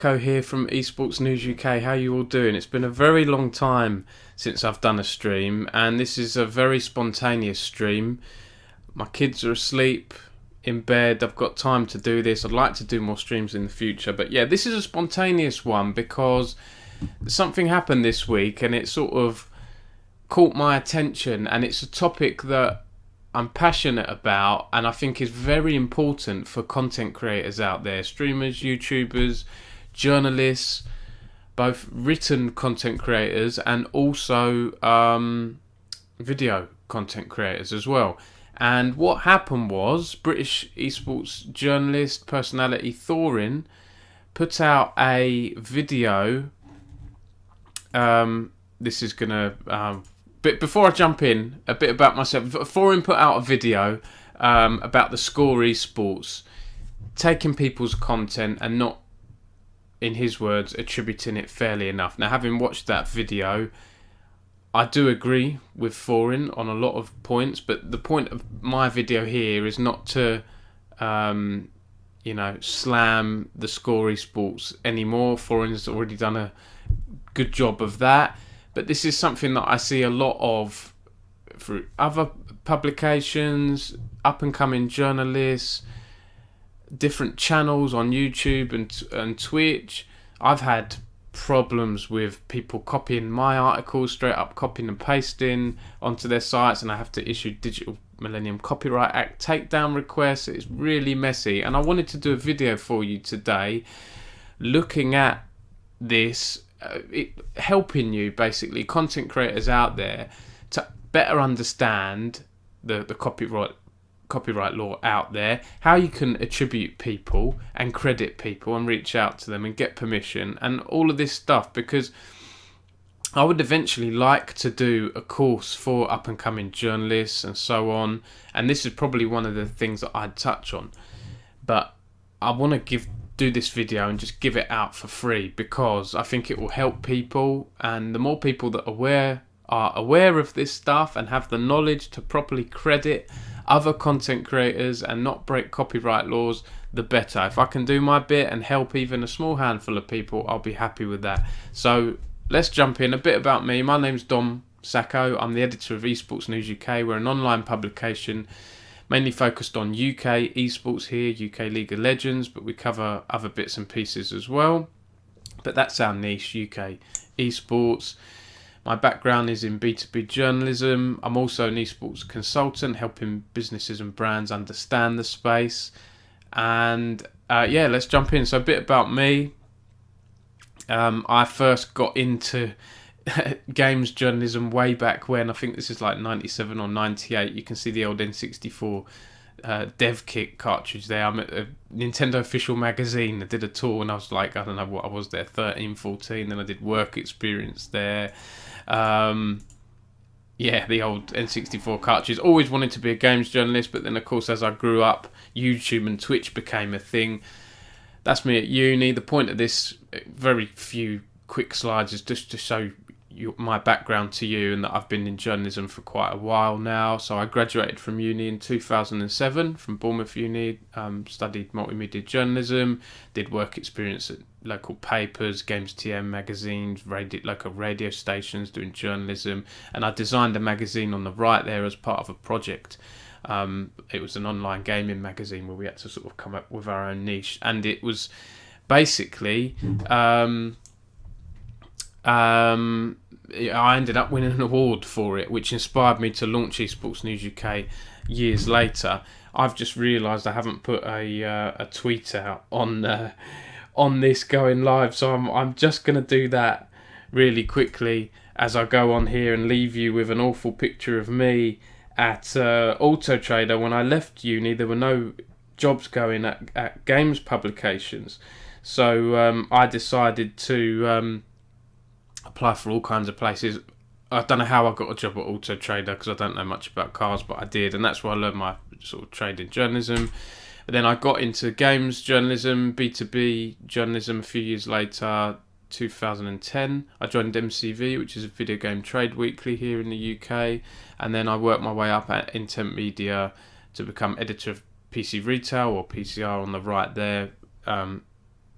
Ko here from Esports News UK. How you all doing? It's been a very long time since I've done a stream, and this is a very spontaneous stream. My kids are asleep in bed. I've got time to do this. I'd like to do more streams in the future, but yeah, this is a spontaneous one because something happened this week and it sort of caught my attention, and it's a topic that I'm passionate about and I think is very important for content creators out there, streamers, YouTubers, journalists, both written content creators and also video content creators as well. And what happened was British esports journalist personality Thorin put out a video. This is gonna but before I jump in, a bit about myself. Thorin put out a video about the Score Esports taking people's content and not, in his words, attributing it fairly enough. Now, having watched that video, I do agree with Thorin on a lot of points, but the point of my video here is not to, slam the Score Esports anymore. Thorin's already done a good job of that, but this is something that I see a lot of through other publications, up-and-coming journalists, different channels on YouTube and Twitch. I've had problems with people copying my articles, straight up copying and pasting onto their sites, and I have to issue Digital Millennium Copyright Act takedown requests. It's really messy, and I wanted to do a video for you today looking at this, helping you, basically, content creators out there, to better understand the copyright law out there, how you can attribute people and credit people and reach out to them and get permission and all of this stuff, because I would eventually like to do a course for up and coming journalists and so on, and this is probably one of the things that I'd touch on, but I want to do this video and just give it out for free because I think it will help people, and the more people that are aware of this stuff and have the knowledge to properly credit other content creators and not break copyright laws, the better. If I can do my bit and help even a small handful of people, I'll be happy with that. So let's jump in. A bit about me. My name's Dmca. I'm the editor of Esports News UK. We're an online publication mainly focused on UK esports here, UK League of Legends, but we cover other bits and pieces as well. But that's our niche, UK esports. My background is in B2B journalism. I'm also an esports consultant, helping businesses and brands understand the space. And let's jump in. So a bit about me. I first got into games journalism way back when. I think this is like 97 or 98. You can see the old N64 dev kit cartridge there. I'm at a Nintendo official magazine. I did a tour when I was like, I don't know what I was there, 13, 14. Then I did work experience there. The old N64 cartridge. Always wanted to be a games journalist, but then of course as I grew up, YouTube and Twitch became a thing. That's me at uni. The point of this very few quick slides is just to show my background to you, and that I've been in journalism for quite a while now. So I graduated from uni in 2007 from Bournemouth Uni, studied multimedia journalism, did work experience at local papers, Games TM magazines, local radio stations doing journalism, and I designed a magazine on the right there as part of a project. It was an online gaming magazine where we had to sort of come up with our own niche, and it was basically I ended up winning an award for it, which inspired me to launch Esports News UK years later. I've just realised I haven't put a tweet out on this going live, so I'm just going to do that really quickly as I go on here and leave you with an awful picture of me at Auto Trader. When I left uni, there were no jobs going at games publications, so I decided to apply for all kinds of places. I don't know how I got a job at Auto Trader because I don't know much about cars, but I did, and that's where I learned my sort of trade in journalism. But then I got into games journalism, B2B journalism a few years later. 2010 I joined MCV, which is a video game trade weekly here in the UK, and then I worked my way up at Intent Media to become editor of PC Retail, or PCR on the right there,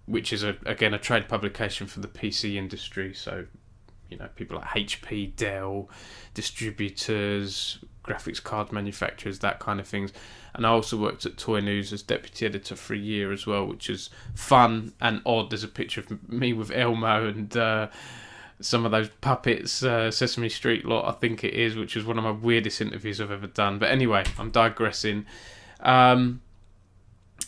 which is again a trade publication for the PC industry. So, people like HP, Dell, distributors, graphics card manufacturers, that kind of things. And I also worked at Toy News as deputy editor for a year as well, which is fun and odd. There's a picture of me with Elmo and some of those puppets, Sesame Street lot, I think it is, which is one of my weirdest interviews I've ever done. But anyway, I'm digressing. Then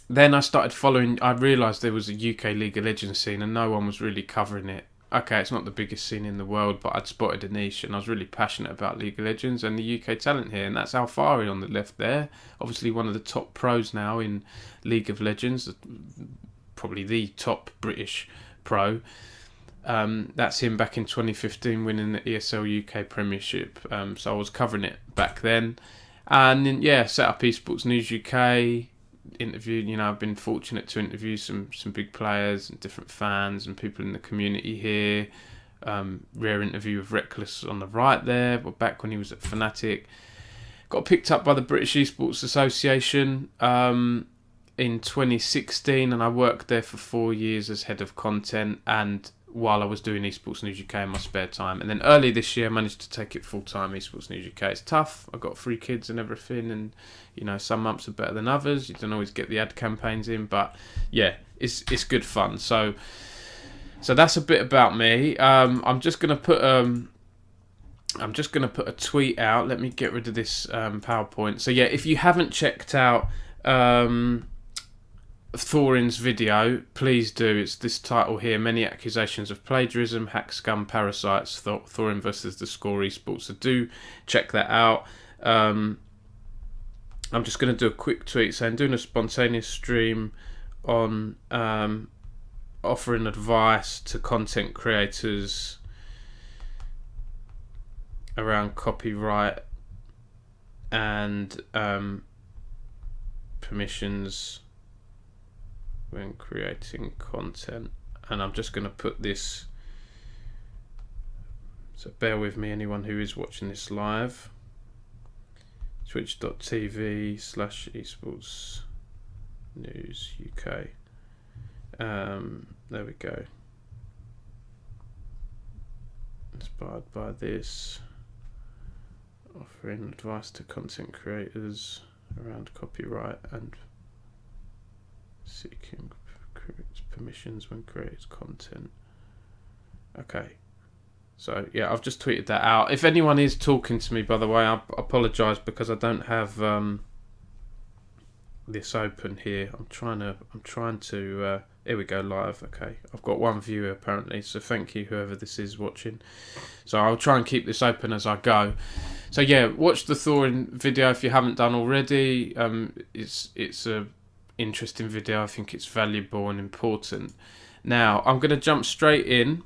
I started following. I realised there was a UK League of Legends scene and no one was really covering it. Okay, it's not the biggest scene in the world, but I'd spotted a niche and I was really passionate about League of Legends and the UK talent here. And that's Alfari on the left there. Obviously one of the top pros now in League of Legends. Probably the top British pro. That's him back in 2015 winning the ESL UK Premiership. So I was covering it back then. And then, set up Esports News UK. Interviewed, I've been fortunate to interview some big players and different fans and people in the community here. Rare interview with Reckless on the right there, but back when he was at Fnatic. Got picked up by the British Esports Association in 2016, and I worked there for 4 years as head of content, and while I was doing Esports News UK in my spare time. And then early this year I managed to take it full time, Esports News UK. It's tough. I've got 3 kids and everything, and some months are better than others. You don't always get the ad campaigns in, but yeah, it's good fun. So that's a bit about me. I'm just gonna put a tweet out. Let me get rid of this PowerPoint. So yeah, if you haven't checked out Thorin's video, please do. It's this title here: Many Accusations of Plagiarism, Hack Scum Parasites, Thorin versus the Score Esports. So do check that out. I'm just going to do a quick tweet saying, doing a spontaneous stream on offering advice to content creators around copyright and permissions when creating content. And I'm just going to put this, so bear with me, anyone who is watching this live. Twitch.tv/esports news UK. There we go. Inspired by this, offering advice to content creators around copyright and seeking permissions when creates content. Okay. So yeah, I've just tweeted that out. If anyone is talking to me, by the way, I apologise because I don't have this open here. I'm trying to. Here we go, live. Okay, I've got 1 viewer apparently. So thank you, whoever this is watching. So I'll try and keep this open as I go. So yeah, watch the Thorin video if you haven't done already. It's a interesting video. I think it's valuable and important. Now I'm going to jump straight in.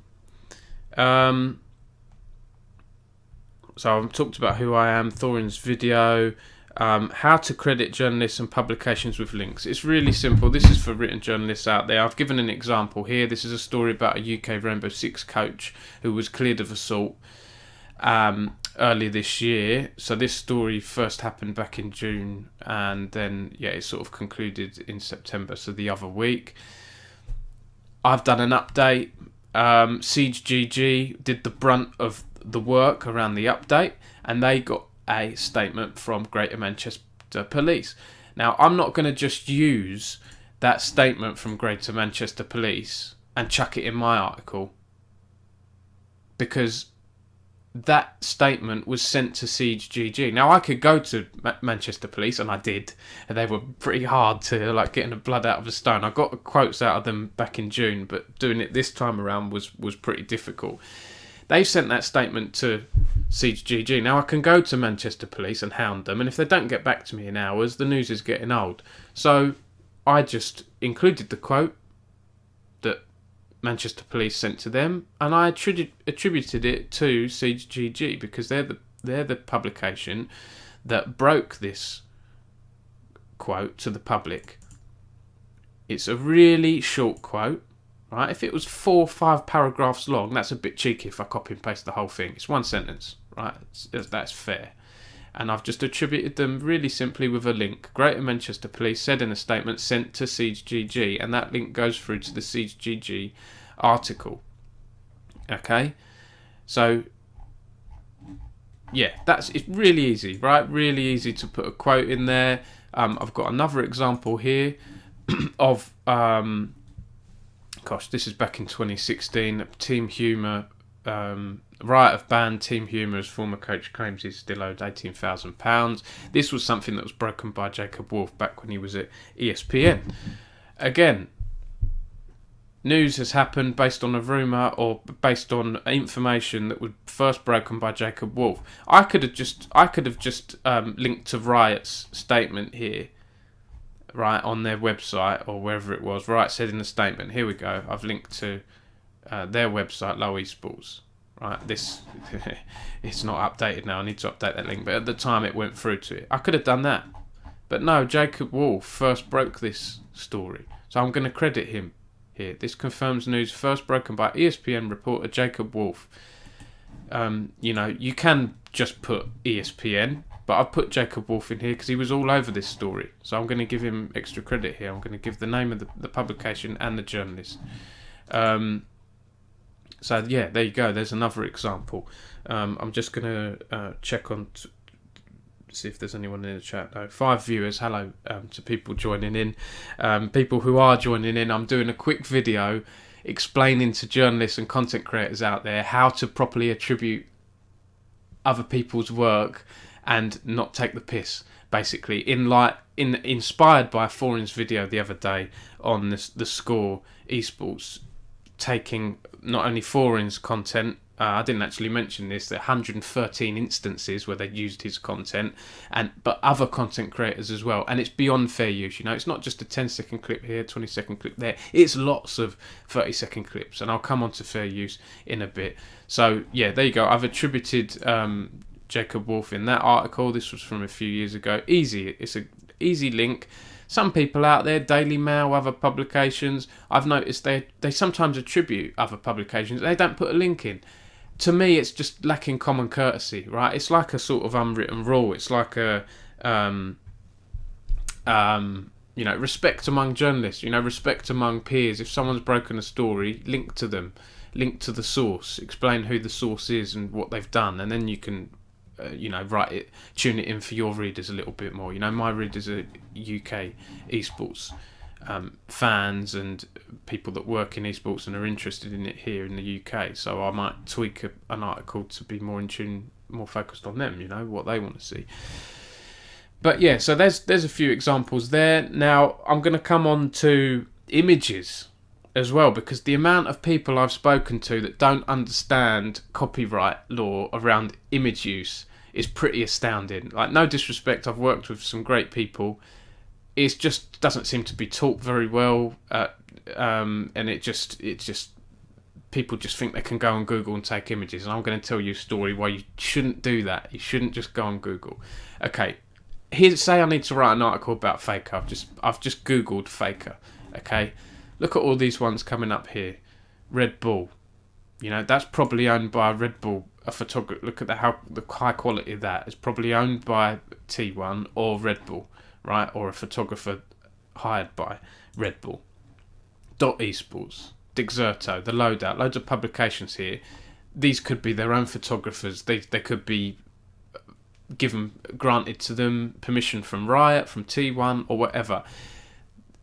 So I've talked about who I am, Thorin's video, how to credit journalists and publications with links. It's really simple. This is for written journalists out there. I've given an example here. This is a story about a UK Rainbow Six coach who was cleared of assault early this year. So this story first happened back in June, and then it sort of concluded in September, so the other week. I've done an update. Siege GG did the brunt of the work around the update, and they got a statement from Greater Manchester Police. Now, I'm not going to just use that statement from Greater Manchester Police and chuck it in my article, because that statement was sent to Siege GG. Now, I could go to Manchester Police, and I did, and they were pretty hard to, getting the blood out of a stone. I got quotes out of them back in June, but doing it this time around was pretty difficult. They sent that statement to Siege GG. Now, I can go to Manchester Police and hound them, and if they don't get back to me in hours, the news is getting old. So I just included the quote that Manchester Police sent to them, and I attributed it to Siege GG because they're the publication that broke this quote to the public. It's a really short quote, right? If it was 4 or 5 paragraphs long, that's a bit cheeky if I copy and paste the whole thing. It's one sentence, right? That's fair. And I've just attributed them really simply with a link. Greater Manchester Police said in a statement sent to Siege GG, and that link goes through to the Siege GG article. Okay, so yeah, it's really easy, right? Really easy to put a quote in there. I've got another example here of this is back in 2016. Team Humour. Riot have banned Team Humour as former coach claims he's still owed £18,000. This was something that was broken by Jacob Wolf back when he was at ESPN. Again, news has happened based on a rumour or based on information that was first broken by Jacob Wolf. I could have just linked to Riot's statement here, right, on their website or wherever it was. Riot said in the statement, here we go, I've linked to their website, Low Esports. Right, this it's not updated now. I need to update that link. But at the time, it went through to it. I could have done that, but no. Jacob Wolf first broke this story, so I'm going to credit him here. This confirms news first broken by ESPN reporter Jacob Wolf. You can just put ESPN, but I've put Jacob Wolf in here because he was all over this story. So I'm going to give him extra credit here. I'm going to give the name of the publication and the journalist. So yeah, there you go. There's another example. I'm just going to check on see if there's anyone in the chat. No, 5 viewers. Hello to people joining in. People who are joining in, I'm doing a quick video explaining to journalists and content creators out there how to properly attribute other people's work and not take the piss. Basically, inspired by Foreign's video the other day on the Score Esports, taking not only Foreign's content, I didn't actually mention this, there are 113 instances where they used his content, but other content creators as well, and it's beyond fair use. It's not just a 10-second clip here, 20-second clip there, it's lots of 30-second clips, and I'll come on to fair use in a bit. So yeah, there you go. I've attributed Jacob Wolf in that article. This was from a few years ago. It's an easy link. Some people out there, Daily Mail, other publications, I've noticed they sometimes attribute other publications. They don't put a link in. To me, it's just lacking common courtesy, right? It's like a sort of unwritten rule. It's like a, respect among journalists, respect among peers. If someone's broken a story, link to them, link to the source, explain who the source is and what they've done, and then you can tune it in for your readers a little bit more. My readers are UK esports fans and people that work in esports and are interested in it here in the UK. So I might tweak an article to be more in tune, more focused on them. What they want to see. But yeah, so there's a few examples there. Now I'm going to come on to images as well, because the amount of people I've spoken to that don't understand copyright law around image use is pretty astounding. Like, no disrespect, I've worked with some great people. It just doesn't seem to be taught very well, and it just people just think they can go on Google and take images. And I'm going to tell you a story why you shouldn't do that. You shouldn't just go on Google. Okay, say I need to write an article about Faker. I've just Googled Faker. Okay, look at all these ones coming up here. Red Bull, that's probably owned by Red Bull. A photographer. Look at the high quality of that. It's probably owned by T1 or Red Bull, right? Or a photographer hired by Red Bull. Esports, Dxerto, The Loadout, loads of publications here. These could be their own photographers. They could be granted to them permission from Riot, from T1 or whatever.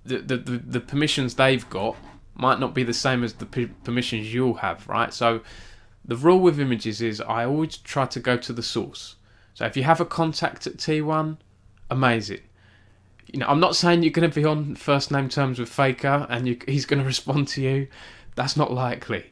The permissions they've got might not be the same as the permissions you'll have, right? So the rule with images is I always try to go to the source. So if you have a contact at T1, amazing. I'm not saying you're going to be on first name terms with Faker and he's going to respond to you. That's not likely.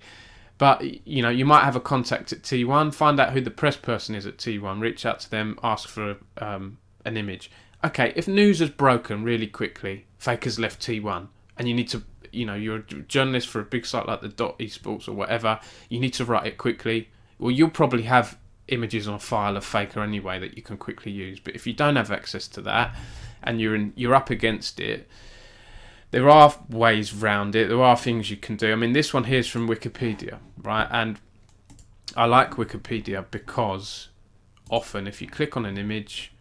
But, you might have a contact at T1, find out who the press person is at T1, reach out to them, ask for an image. Okay, if news has broken really quickly, Faker's left T1, and you need to, you're a journalist for a big site like the Esports or whatever, you need to write it quickly. Well, you'll probably have images on file of Faker anyway that you can quickly use. But if you don't have access to that and you're up against it, there are ways around it. There are things you can do. I mean, this one here is from Wikipedia, right? And I like Wikipedia because often, if you click on an image,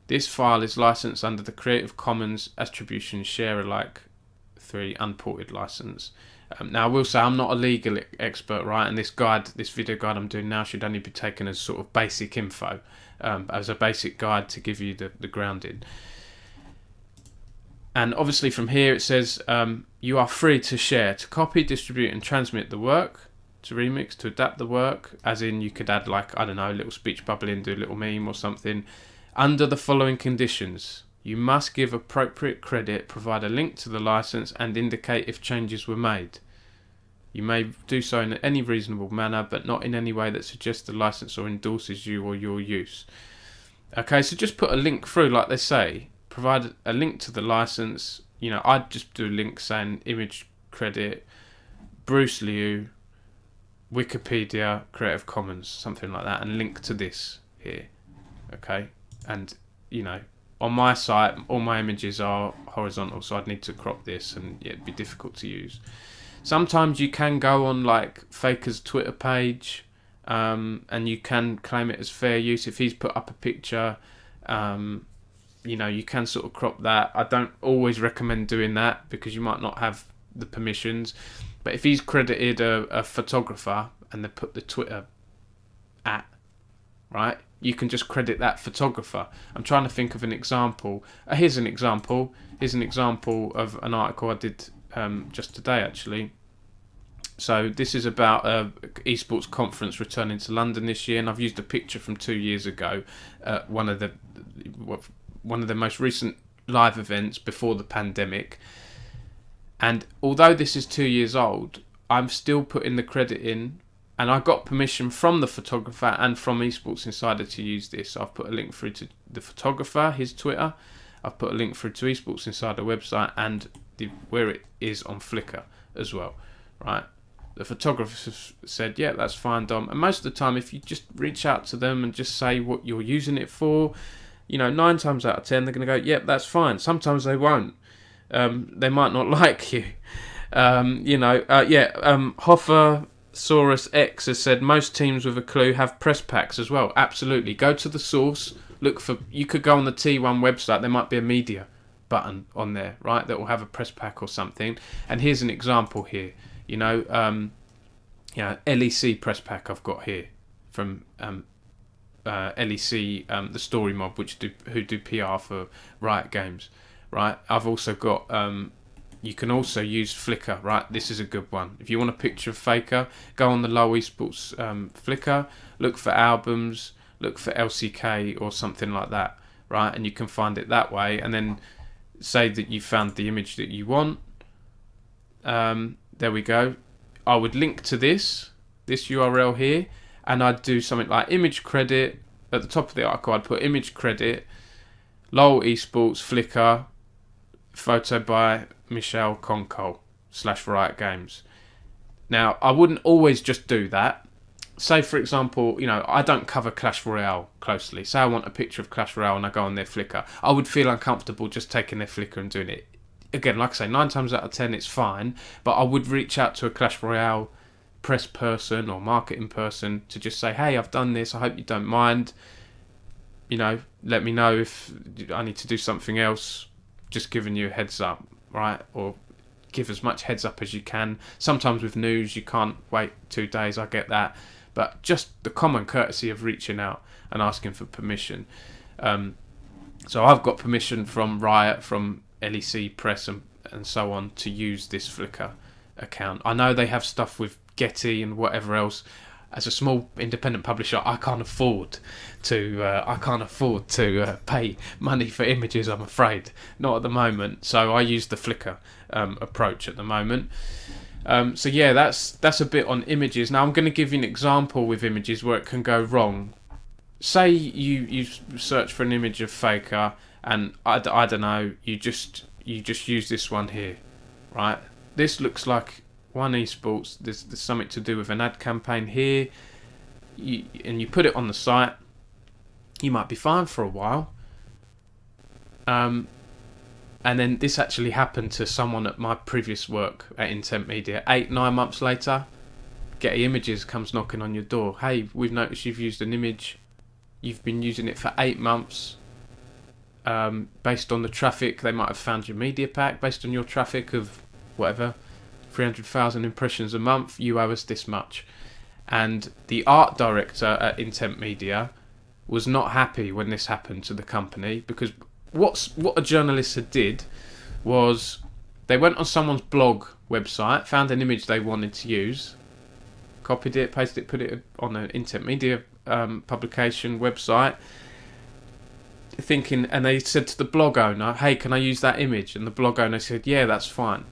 this file is licensed under the Creative Commons Attribution Share Alike 3 Unported license. Now I will say I'm not a legal expert, right, and this video guide I'm doing now should only be taken as sort of basic info, as a basic guide to give you the grounding. And obviously from here it says you are free to share, to copy, distribute and transmit the work, to remix, to adapt the work, as in you could add, like, I don't know, a little speech bubble in, do a little meme or something, under the following conditions. You must give appropriate credit, provide a link to the license and indicate if changes were made. You may do so in any reasonable manner, but not in any way that suggests the license or endorses you or your use. Okay, so just put a link through, like they say. Provide a link to the license. You know, I'd just do a link saying image credit, Bruce Liu, Wikipedia, Creative Commons, something like that, and link to this here. Okay, and you know, on my site, all my images are horizontal, so I'd need to crop this, and yeah, it'd be difficult to use. Sometimes you can go on like Faker's Twitter page, and you can claim it as fair use. If he's put up a picture, you know, you can sort of crop that. I don't always recommend doing that because you might not have the permissions. But if he's credited a photographer and they put the Twitter at, right, you can just credit that photographer. I'm trying to think of an example. Here's an example. Here's an example of an article I did just today, actually. So this is about Esports conference returning to London this year, and I've used a picture from 2 years ago, one of the most recent live events before the pandemic. And although this is 2 years old, I'm still putting the credit in, and I got permission from the photographer and from Esports Insider to use this. So I've put a link through to the photographer, his Twitter. I've put a link through to Esports Insider website and where it is on Flickr as well, right? The photographer said, yeah, that's fine, Dom. And most of the time, if you just reach out to them and just say what you're using it for, you know, 9 times out of 10, they're going to go, yep, that's fine. Sometimes they won't. They might not like you. Hoffersaurus X has said most teams with a clue have press packs as well. Absolutely. Go to the source. Look for. You could go on the T1 website. There might be a media button on there, right? That will have a press pack or something. And here's an example here. You know, LEC press pack I've got here from LEC, the Story Mob, who do PR for Riot Games. Right, I've also got, you can also use Flickr, right? This is a good one. If you want a picture of Faker, go on the Low Esports Flickr, look for albums, look for LCK or something like that, right? And you can find it that way, and then say that you found the image that you want. There we go. I would link to this URL here, and I'd do something like image credit. At the top of the article, I'd put image credit, LOL Esports Flickr, photo by Michelle Concol /Riot Games. Now, I wouldn't always just do that. Say, for example, you know, I don't cover Clash Royale closely. Say I want a picture of Clash Royale and I go on their Flickr. I would feel uncomfortable just taking their Flickr and doing it. Again, like I say, 9 times out of 10 it's fine, but I would reach out to a Clash Royale press person or marketing person to just say, hey, I've done this, I hope you don't mind. You know, let me know if I need to do something else. Just giving you a heads up, right? Or give as much heads up as you can. Sometimes with news you can't wait 2 days, I get that, but just the common courtesy of reaching out and asking for permission. So I've got permission from Riot, from LEC Press and so on to use this Flickr account. I know they have stuff with Getty and whatever else. As a small independent publisher, I can't afford to pay money for images, I'm afraid. Not at the moment. So I use the Flickr approach at the moment. So yeah, that's a bit on images. Now I'm going to give you an example with images where it can go wrong. Say you search for an image of Faker, and I don't know, you just use this one here, right? This looks like One Esports. There's something to do with an ad campaign here, and you put it on the site. You might be fine for a while, and then this actually happened to someone at my previous work at Intent Media. 8-9 months later, Getty Images comes knocking on your door. Hey, we've noticed you've used an image. you've been using it for 8 months. Based on the traffic, they might have found your media pack. Based on your traffic of whatever, 300,000 impressions a month, you owe us this much. And the art director at Intent Media was not happy when this happened to the company, because what a journalist had did was they went on someone's blog website, found an image they wanted to use, copied it, pasted it, put it on an Intent Media publication website, thinking, and they said to the blog owner, hey, can I use that image? And the blog owner said, yeah, that's fine.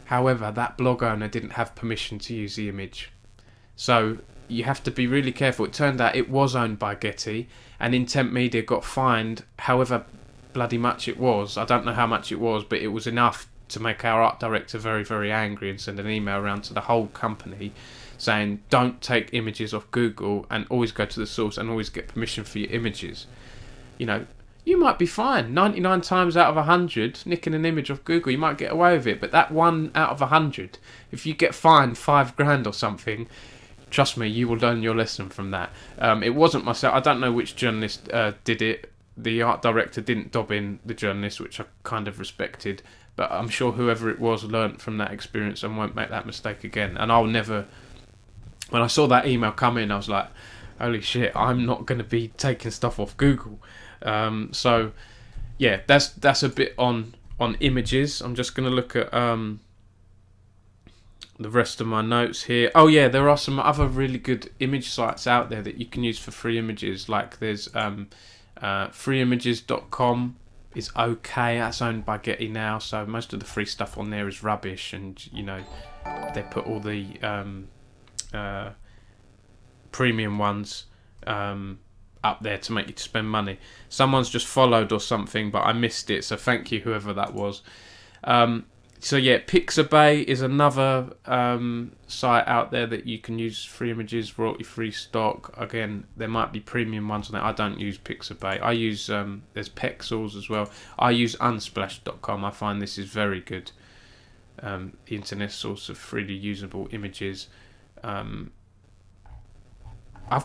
However, that blog owner didn't have permission to use the image. So you have to be really careful. It turned out it was owned by Getty, and Intent Media got fined however bloody much it was. I don't know how much it was, but it was enough to make our art director very, very angry, and send an email around to the whole company saying, don't take images off Google, and always go to the source and always get permission for your images. You know, you might be fine 99 times out of 100 nicking an image off Google, you might get away with it, but that 1 out of 100, if you get fined $5,000 or something, trust me, you will learn your lesson from that. It wasn't myself. I don't know which journalist did it. The art director didn't dob in the journalist, which I kind of respected, but I'm sure whoever it was learnt from that experience and won't make that mistake again. And I'll never, when I saw that email come in, I was like, holy shit, I'm not going to be taking stuff off Google. So yeah, that's a bit on images. I'm just going to look at the rest of my notes here. Oh yeah, there are some other really good image sites out there that you can use for free images. Like there's freeimages.com is okay. That's owned by Getty now, so most of the free stuff on there is rubbish, and you know, they put all the premium ones up there to make you to spend money. Someone's just followed or something, but I missed it, so thank you whoever that was. So yeah, Pixabay is another site out there that you can use free images, royalty-free stock. Again, there might be premium ones on there. I don't use Pixabay. I use there's Pexels as well. I use Unsplash.com. I find this is very good. The internet source of freely usable images. I've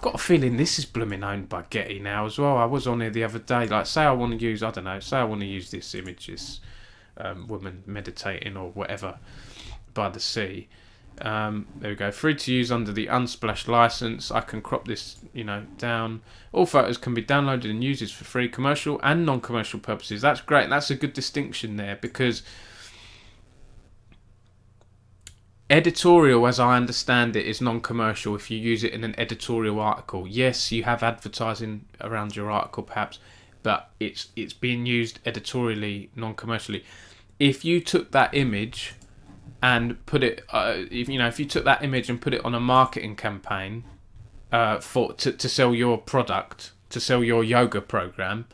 got a feeling this is blooming owned by Getty now as well. I was on here the other day. Like, say I want to use, I don't know, say I want to use this image, this woman meditating or whatever by the sea. There we go. Free to use under the Unsplash license. I can crop this, you know, down. All photos can be downloaded and used for free, commercial and non-commercial purposes. That's great. That's a good distinction there, because editorial, as I understand it, is non-commercial if you use it in an editorial article. Yes, you have advertising around your article perhaps, but it's being used editorially, non-commercially. If you took that image and put it, if you took that image and put it on a marketing campaign to sell your product, to sell your yoga program,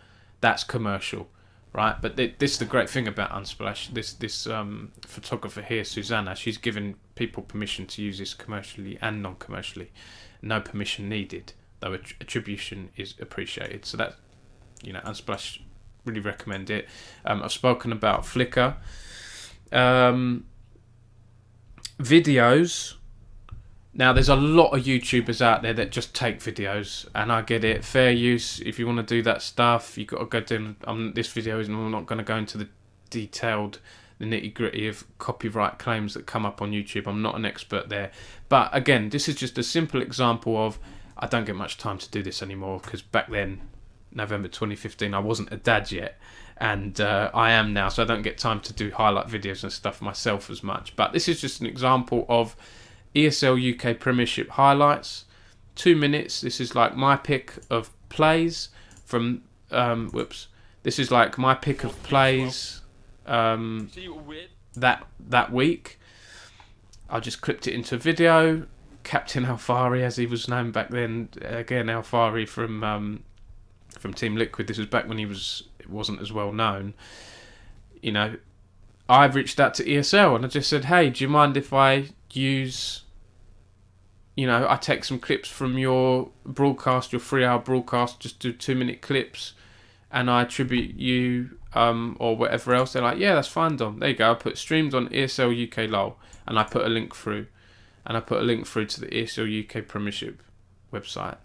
that's commercial. Right, but this is the great thing about Unsplash. This photographer here, Susanna, she's given people permission to use this commercially and non-commercially. No permission needed, though attribution is appreciated. So that, you know, Unsplash, really recommend it. I've spoken about Flickr. Videos. Now, there's a lot of YouTubers out there that just take videos, and I get it. Fair use. If you want to do that stuff, you've got to go down. This video is I'm not going to go into the nitty-gritty of copyright claims that come up on YouTube. I'm not an expert there. But again, this is just a simple example of, I don't get much time to do this anymore, because back then, November 2015, I wasn't a dad yet. And I am now, so I don't get time to do highlight videos and stuff myself as much. But this is just an example of ESL UK Premiership highlights, 2 minutes. This is like my pick of plays from this is like my pick of plays that week. I just clipped it into a video. Captain Alfari, as he was known back then, again Alfari from Team Liquid. This was back when it wasn't as well known. You know, I reached out to ESL and I just said, hey, do you mind if I use, you know, I take some clips from your broadcast, your 3-hour broadcast, just do 2-minute clips, and I attribute you or whatever else. They're like, yeah, that's fine, Dom. There you go. I put streamed on ESL UK LOL, and I put a link through, to the ESL UK Premiership website.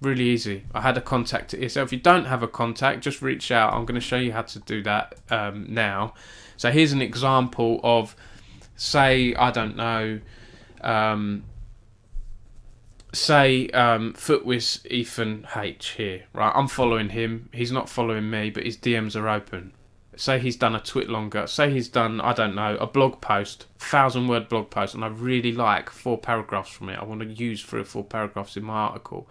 Really easy. I had a contact here. So if you don't have a contact, just reach out. I'm going to show you how to do that now. So here's an example of, say, I don't know, Footwiz Ethan H here, right? I'm following him. He's not following me, but his DMs are open. Say he's done a tweet longer. Say he's done, I don't know, a blog post, 1,000-word blog post, and I really like 4 paragraphs from it. I want to use 3 or 4 paragraphs in my article.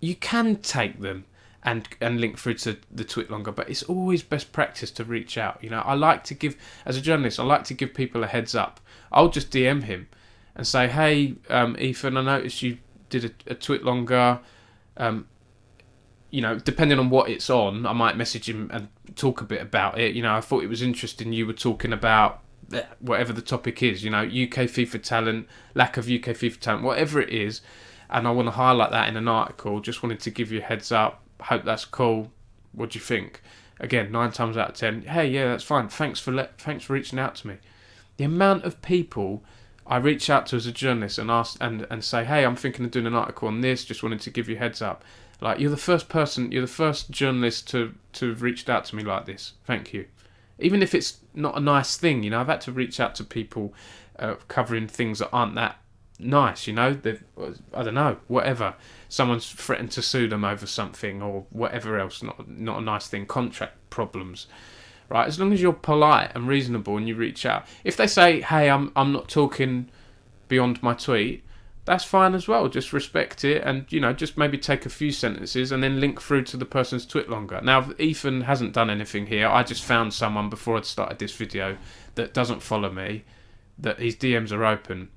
You can take them and link through to the tweet longer, but it's always best practice to reach out. You know, I like to give, as a journalist, I like to give people a heads up. I'll just DM him and say, hey, Ethan, I noticed you did a tweet longer. You know, depending on what it's on, I might message him and talk a bit about it. You know, I thought it was interesting you were talking about whatever the topic is, you know, UK FIFA talent, lack of UK FIFA talent, whatever it is, and I want to highlight that in an article. Just wanted to give you a heads up. Hope that's cool. What do you think? Again, 9 times out of 10, hey, yeah, that's fine. Thanks for reaching out to me. The amount of people I reach out to as a journalist and ask and say, hey, I'm thinking of doing an article on this, just wanted to give you a heads up. Like, you're the first journalist to have reached out to me like this. Thank you. Even if it's not a nice thing, you know, I've had to reach out to people covering things that aren't that nice, you know. I don't know, whatever. Someone's threatened to sue them over something or whatever else, not a nice thing, contract problems. Right, as long as you're polite and reasonable and you reach out. If they say, hey, I'm not talking beyond my tweet, that's fine as well. Just respect it and, you know, just maybe take a few sentences and then link through to the person's tweet longer. Now, Ethan hasn't done anything here. I just found someone before I'd started this video that doesn't follow me, that his DMs are open.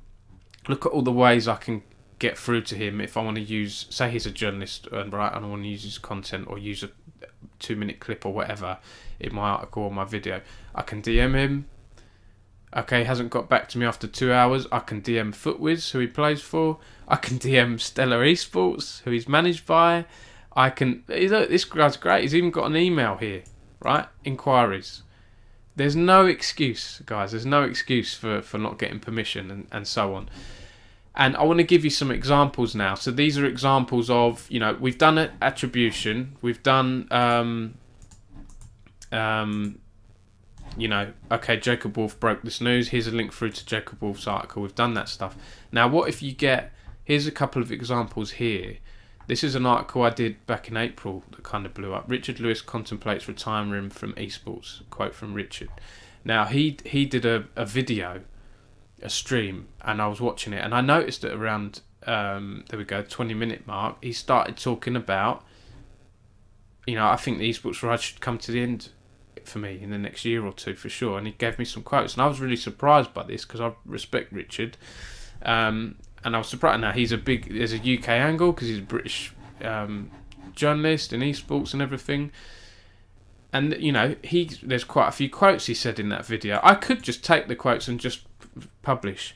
Look at all the ways I can get through to him if I want to use, say he's a journalist and I want to use his content or use a 2-minute clip or whatever in my article or my video. I can DM him. Okay, he hasn't got back to me after 2 hours. I can DM Footwiz, who he plays for. I can DM Stellar Esports, who he's managed by. Look, this guy's great. He's even got an email here, right? Inquiries. There's no excuse, guys. There's no excuse for not getting permission and so on. And I want to give you some examples now. So these are examples of, you know, we've done attribution. We've done, you know, okay, Jacob Wolf broke this news. Here's a link through to Jacob Wolf's article. We've done that stuff. Now, what if you get, here's a couple of examples here. This is an article I did back in April that kind of blew up. Richard Lewis contemplates retiring from esports. Quote from Richard. Now, he did a video, a stream, and I was watching it, and I noticed that around, there we go, 20-minute mark, he started talking about, you know, I think the esports ride should come to the end for me in the next year or two for sure, and he gave me some quotes, and I was really surprised by this because I respect Richard, and I was surprised. Now there's a UK angle because he's a British journalist in esports and everything, and you know, there's quite a few quotes he said in that video. I could just take the quotes and just publish.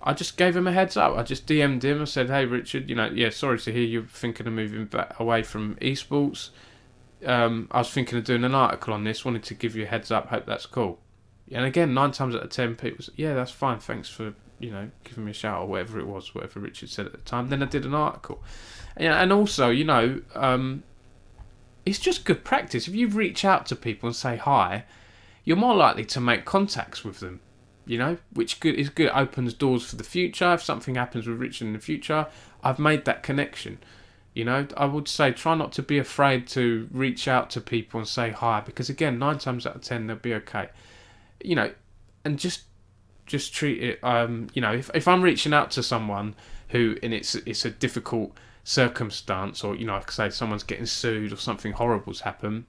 I just gave him a heads up. I just DM'd him. I said, hey Richard, you know, yeah, sorry to hear you're thinking of moving back away from esports. I was thinking of doing an article on this, wanted to give you a heads up, hope that's cool. And again, 9 times out of 10 people said, yeah, that's fine, thanks for, you know, giving me a shout, or whatever it was, whatever Richard said at the time. Then I did an article. And also, you know, it's just good practice. If you reach out to people and say hi, you're more likely to make contacts with them, you know, which is good. It opens doors for the future. If something happens with Richard in the future, I've made that connection. You know, I would say try not to be afraid to reach out to people and say hi, because again, 9 times out of 10 they'll be okay. You know, and just treat it. You know, if I'm reaching out to someone who, and it's a difficult circumstance, or you know, like I say, someone's getting sued or something horrible's happened,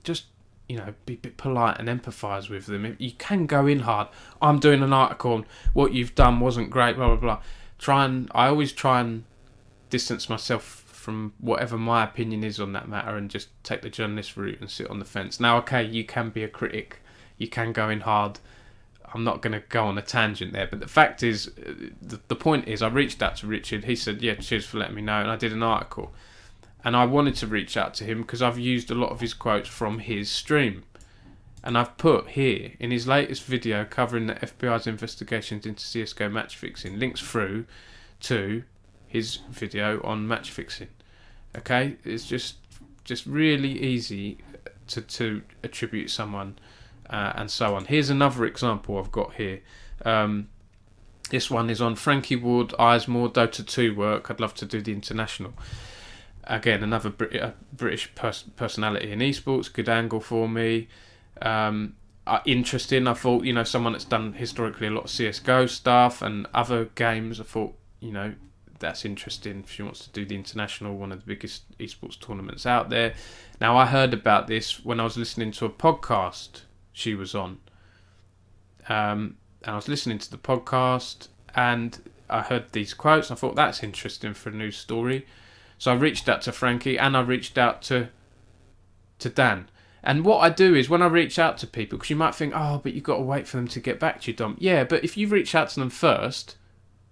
just, you know, be a bit polite and empathise with them. You can go in hard. I'm doing an article on what you've done wasn't great, blah blah blah. I always try and distance myself from whatever my opinion is on that matter and just take the journalist route and sit on the fence. Now, okay, you can be a critic, you can go in hard. I'm not going to go on a tangent there, but the fact is, the point is, I reached out to Richard. He said, yeah, cheers for letting me know, and I did an article. And I wanted to reach out to him because I've used a lot of his quotes from his stream. And I've put here, in his latest video covering the FBI's investigations into CSGO match fixing, links through to his video on match fixing. Okay, it's just really easy to attribute someone and so on. Here's another example I've got here. This one is on Frankie Ward, Eyesmore, Dota 2 work. I'd love to do the international. Again, another British personality in esports. Good angle for me. Interesting. I thought, someone that's done historically a lot of CSGO stuff and other games. I thought, that's interesting. If she wants to do the international, one of the biggest esports tournaments out there. Now, I heard about this when I was listening to a podcast she was on. And I was listening to the podcast and I heard these quotes. I thought, that's interesting for a news story. So I reached out to Frankie and I reached out to Dan. And what I do is when I reach out to people, because you might think, oh, but you've got to wait for them to get back to you, Dom. Yeah, but if you reach out to them first,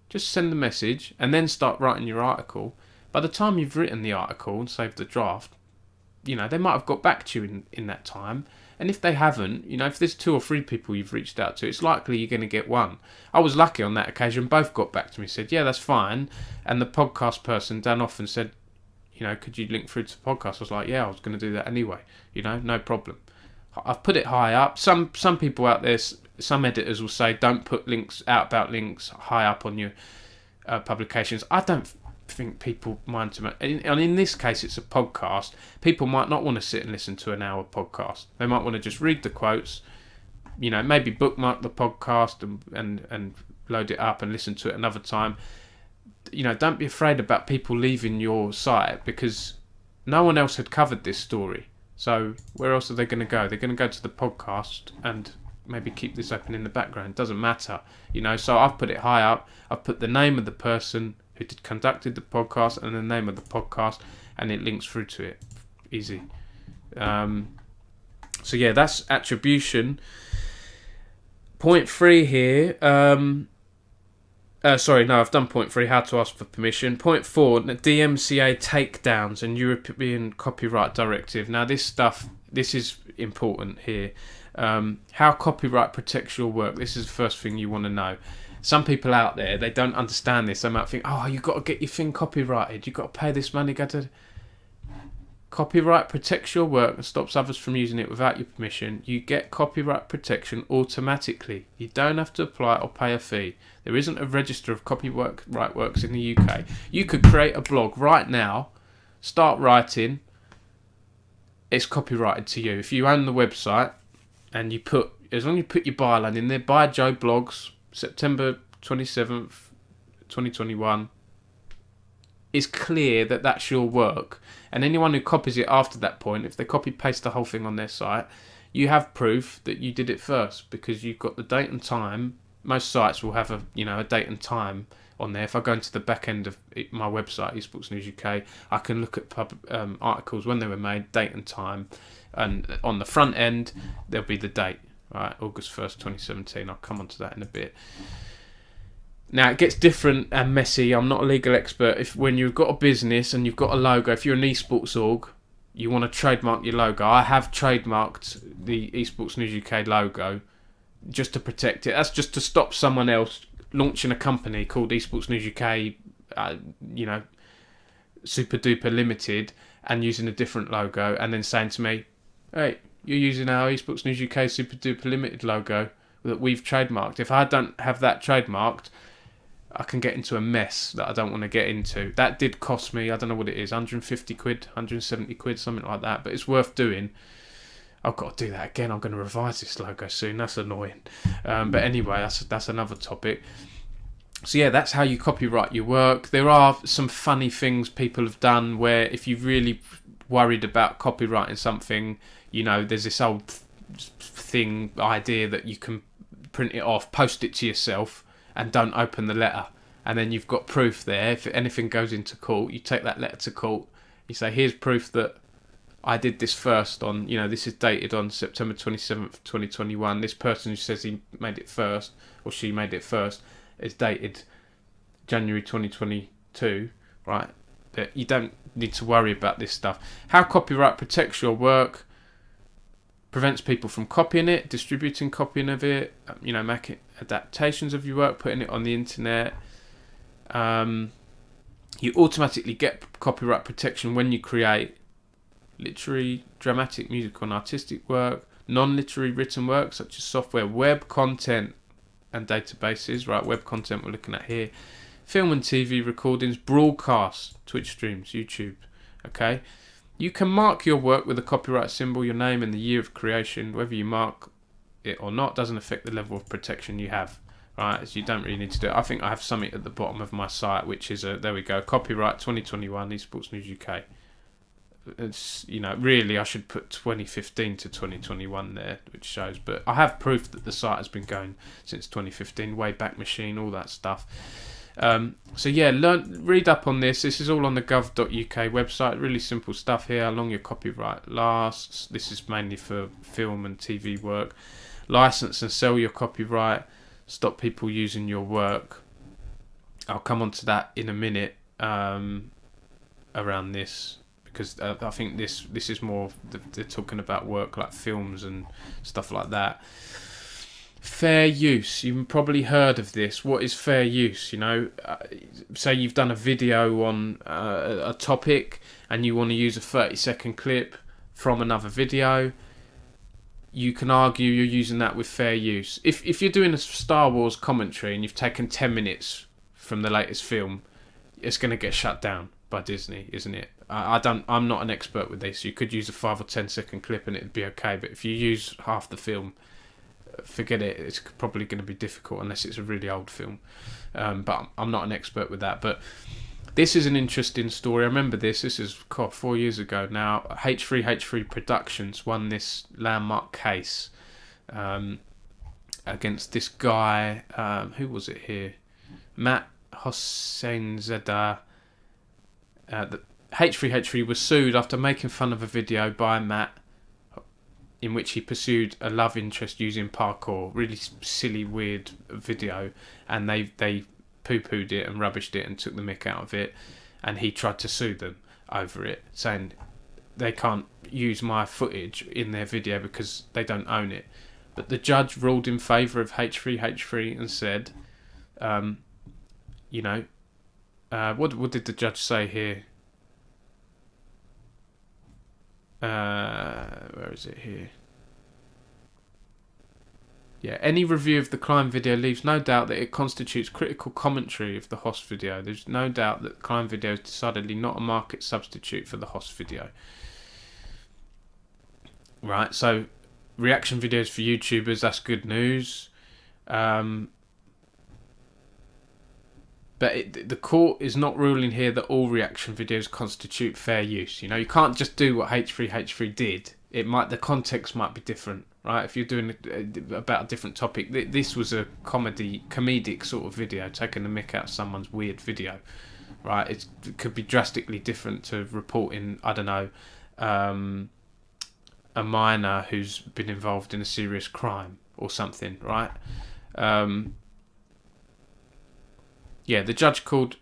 just send the message and then start writing your article. By the time you've written the article and saved the draft, they might have got back to you in that time. And if they haven't, if there's 2 or 3 people you've reached out to, it's likely you're going to get one. I was lucky on that occasion. Both got back to me, said, yeah, that's fine. And the podcast person, Dan Offen, said, could you link through to the podcast? I was like, yeah, I was going to do that anyway. No problem. I've put it high up. Some people out there, some editors will say, don't put about links high up on your publications. I don't think people mind too much. And in this case, it's a podcast. People might not want to sit and listen to an hour podcast. They might want to just read the quotes, maybe bookmark the podcast and load it up and listen to it another time. Don't be afraid about people leaving your site because no one else had covered this story. So where else are they going to go? They're going to go to the podcast and maybe keep this open in the background. It doesn't matter, So I've put it high up. I've put the name of the person who conducted the podcast and the name of the podcast, and it links through to it. Easy. So yeah, that's attribution. Point 3 here. I've done point 3, how to ask for permission. Point 4, DMCA takedowns and European Copyright Directive. Now this is important here. How copyright protects your work. This is the first thing you want to know. Some people out there, they don't understand this. They might think, oh, you've got to get your thing copyrighted. You've got to pay this money. Copyright protects your work and stops others from using it without your permission. You get copyright protection automatically. You don't have to apply or pay a fee. There isn't a register of copyright works in the UK. You could create a blog right now, start writing. It's copyrighted to you. If you own the website and as long as you put your byline in there, by Joe Blogs, September 27th, 2021, it's clear that that's your work. And anyone who copies it after that point, if they copy paste the whole thing on their site, you have proof that you did it first because you've got the date and time. Most sites will have a date and time on there. If I go into the back end of my website, Esports News UK, I can look at articles when they were made, date and time, and on the front end there'll be the date. Right, August 1st, 2017. I'll come on to that in a bit. Now, it gets different and messy. I'm not a legal expert. When you've got a business and you've got a logo, if you're an esports org, you want to trademark your logo. I have trademarked the Esports News UK logo just to protect it. That's just to stop someone else launching a company called Esports News UK, Super Duper Limited, and using a different logo and then saying to me, hey, you're using our Esports News UK Super Duper Limited logo that we've trademarked. If I don't have that trademarked, I can get into a mess that I don't want to get into. That did cost me, I don't know what it is, 150 quid, 170 quid, something like that, but it's worth doing. I've got to do that again. I'm going to revise this logo soon. That's annoying. But anyway, that's another topic. So yeah, that's how you copyright your work. There are some funny things people have done where if you're really worried about copyrighting something, there's this old idea that you can print it off, post it to yourself, and don't open the letter. And then you've got proof there. If anything goes into court, you take that letter to court. You say, here's proof that I did this first on, this is dated on September 27th, 2021. This person who says he made it first, or she made it first, is dated January 2022, right? But you don't need to worry about this stuff. How copyright protects your work, prevents people from copying it, distributing copying of it, making adaptations of your work, putting it on the internet. You automatically get copyright protection when you create literary, dramatic, musical and artistic work, non-literary written work such as software, web content and databases, right? Web content we're looking at here, film and TV recordings, broadcasts, Twitch streams, YouTube, okay? You can mark your work with a copyright symbol, your name and the year of creation. Whether you mark it or not doesn't affect the level of protection you have, right? So you don't really need to do it. I think I have something at the bottom of my site, which is there we go, copyright 2021 Esports News UK. It's, you know, really I should put 2015 to 2021 there, which shows, but I have proof that the site has been going since 2015, Wayback Machine, all that stuff. So yeah, read up on this. This is all on the gov.uk website. Really simple stuff here. How long your copyright lasts. This is mainly for film and TV work. License and sell your copyright. Stop people using your work. I'll come on to that in a minute around this, because I think this is more, they're talking about work like films and stuff like that. Fair use. You've probably heard of this. What is fair use? You know, say you've done a video on a topic and you want to use a 30-second clip from another video. You can argue you're using that with fair use. If you're doing a Star Wars commentary and you've taken 10 minutes from the latest film, it's going to get shut down by Disney, isn't it? I'm not an expert with this. You could use a 5 or 10-second clip and it'd be okay, but if you use half the film, forget it. It's probably going to be difficult unless it's a really old film. But I'm not an expert with that. But this is an interesting story. I remember this. This is 4 years ago now. H3 Productions won this landmark case against this guy. Who was it here? Matt Hosseinzadeh. H3 was sued after making fun of a video by Matt in which he pursued a love interest using parkour. Really silly, weird video, and they poo-pooed it and rubbished it and took the mick out of it, and he tried to sue them over it, saying they can't use my footage in their video because they don't own it. But the judge ruled in favour of H3 and said, what did the judge say here? Where is it here? Yeah, any review of the Climb video leaves no doubt that it constitutes critical commentary of the Hoss video. There's no doubt that Climb video is decidedly not a market substitute for the Hoss video. Right, so reaction videos for YouTubers, that's good news. But the court is not ruling here that all reaction videos constitute fair use. You know, you can't just do what H3 did. The context might be different, right? If you're doing about a different topic, this was a comedic sort of video, taking the mick out of someone's weird video, right? It could be drastically different to reporting, I don't know, a minor who's been involved in a serious crime or something, right? Yeah, the judge called,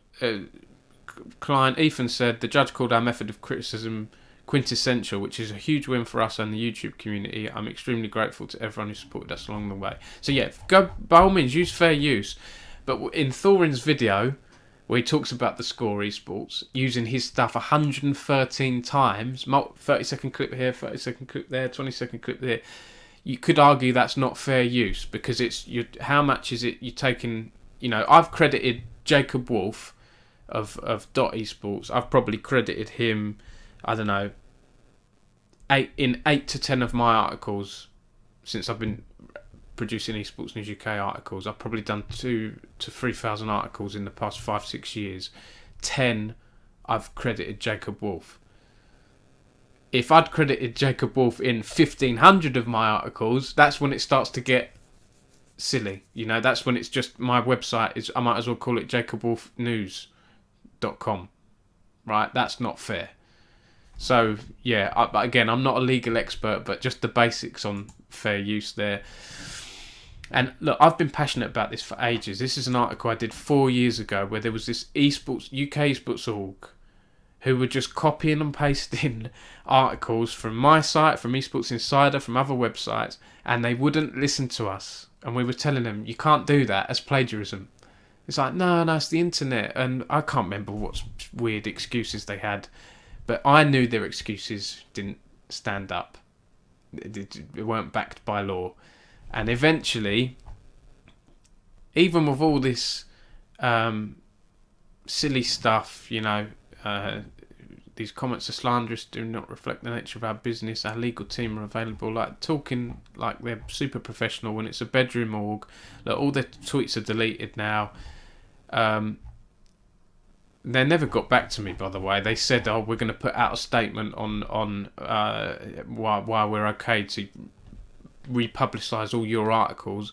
client Ethan said, the judge called our method of criticism quintessential, which is a huge win for us and the YouTube community. I'm extremely grateful to everyone who supported us along the way. So yeah, go by all means, use fair use. But in Thorin's video, where he talks about the score esports, using his stuff 113 times, 30-second clip here, 30-second clip there, 20-second clip there, you could argue that's not fair use, because how much is it you're taking? You know, I've credited Jacob Wolf of Esports. I've probably credited him, I don't know, 8 to 10 of my articles since I've been producing Esports News UK articles. I've probably done 2,000 to 3,000 articles in the past 5-6 years. 10 I've credited Jacob Wolf. If I'd credited Jacob Wolf in 1,500 of my articles, that's when it starts to get silly. You know, that's when it's just, my website is, I might as well call it jacobwolfnews.com, right? That's not fair. So yeah, but again, I'm not a legal expert, but just the basics on fair use there. And look, I've been passionate about this for ages. This is an article I did 4 years ago where there was this UK esports org who were just copying and pasting articles from my site, from Esports Insider, from other websites, and they wouldn't listen to us. And we were telling them, you can't do that as plagiarism. It's like, no, it's the internet. And I can't remember what weird excuses they had, but I knew their excuses didn't stand up. It weren't backed by law. And eventually, even with all this silly stuff, these comments are slanderous, do not reflect the nature of our business, our legal team are available, like talking like they're super professional when it's a bedroom org. Like, all their tweets are deleted now. They never got back to me, by the way. They said, we're going to put out a statement on why we're okay to republicise all your articles.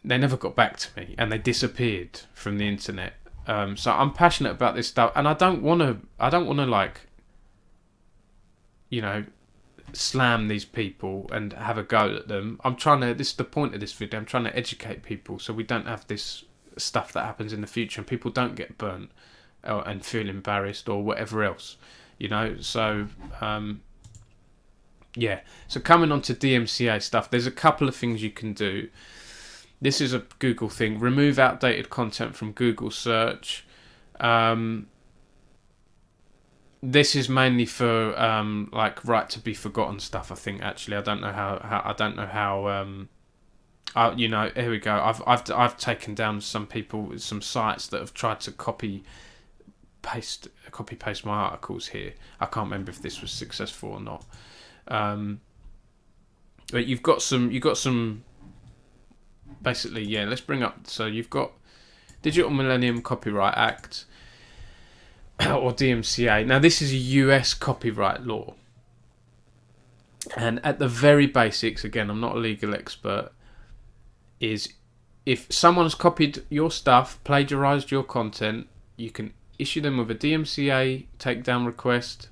They never got back to me, and they disappeared from the internet. So I'm passionate about this stuff, and I don't want to like, slam these people and have a go at them. This is the point of this video. I'm trying to educate people so we don't have this stuff that happens in the future and people don't get burnt and feel embarrassed or whatever else, So so coming on to DMCA stuff, there's a couple of things you can do. This is a Google thing. Remove outdated content from Google search. This is mainly for right to be forgotten stuff. I think actually I don't know how. Here we go. I've taken down some sites that have tried to copy paste my articles here. I can't remember if this was successful or not. But you've got some. Basically, let's bring up. So you've got Digital Millennium Copyright Act, or DMCA. Now this is a US copyright law, and at the very basics, again, I'm not a legal expert, is if someone's copied your stuff, plagiarized your content, you can issue them with a DMCA takedown request,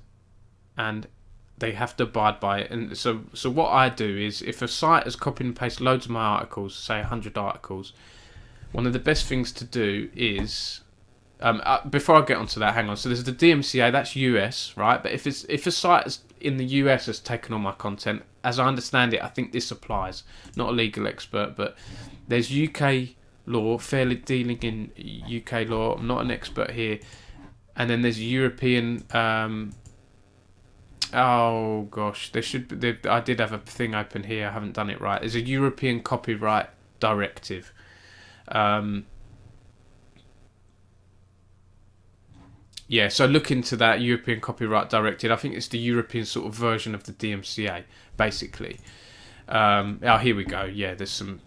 and they have to abide by it. And so what I do is, if a site has copied and pasted loads of my articles, say 100 articles, one of the best things to do is, before I get onto that, hang on. So there's the DMCA, that's US, right? But if a site in the US has taken all my content, as I understand it, I think this applies. Not a legal expert, but there's UK law, fairly dealing in UK law. I'm not an expert here. And then there's European. Oh gosh, there should be. I did have a thing open here. I haven't done it right. There's a European Copyright Directive. So look into that European Copyright Directive. I think it's the European sort of version of the DMCA, basically. Here we go. Yeah, there's some.